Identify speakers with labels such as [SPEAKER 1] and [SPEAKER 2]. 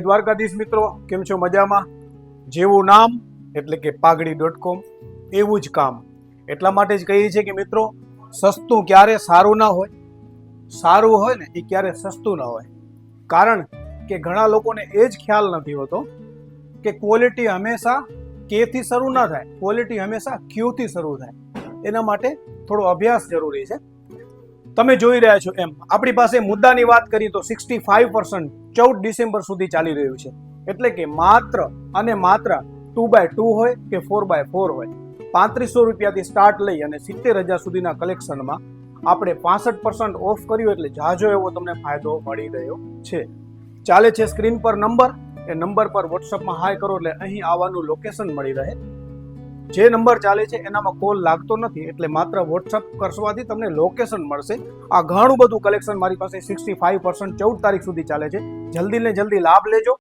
[SPEAKER 1] દ્વારકાધીશ મિત્રો, કેમ છો? મજામાં? જેવું નામ એટલે કે pagadi.com એવું જ કામ. એટલા માટે જ કહીએ છીએ કે મિત્રો, સસ્તું ક્યારે સારું ના હોય, સારું હોય ને એ ક્યારે સસ્તું ના હોય. કારણ કે ઘણા લોકોને એ જ ખ્યાલ નથી હોતો કે ક્વોલિટી હંમેશા કે થી શરૂ ના થાય, ક્વોલિટી હંમેશા ક્યુ થી શરૂ થાય. એના માટે થોડો અભ્યાસ જરૂરી છે. તમે જોઈ રહ્યા છો એમ આપણી પાસે મુદ્દાની વાત કરીએ તો 65% 14 ડિસેમ્બર સુધી ચાલી રહ્યું છે. એટલે કે માત્ર અને માત્ર 2x2 હોય કે 4x4 હોય, 3500 રૂપિયાથી સ્ટાર્ટ લઈ અને 70,000 સુધીના કલેક્શનમાં આપણે 65% ઓફ કર્યું, એટલે જાજો એવો તમને ફાયદો મળી રહ્યો છે. ચાલે છે સ્ક્રીન પર નંબર, એ નંબર પર વોટ્સઅપમાં હાય કરો એટલે અહીં આવવાનું લોકેશન મળી રહે. જે નંબર ચાલે છે એનામાં કોલ લાગતો નથી, એટલે માત્ર વોટ્સઅપ કરવાથી તમને લોકેશન મળશે. આ ઘણું બધું કલેક્શન મારી પાસે 65% 14 તારીખ સુધી ચાલે છે. જલ્દી ને જલ્દી લાભ લેજો.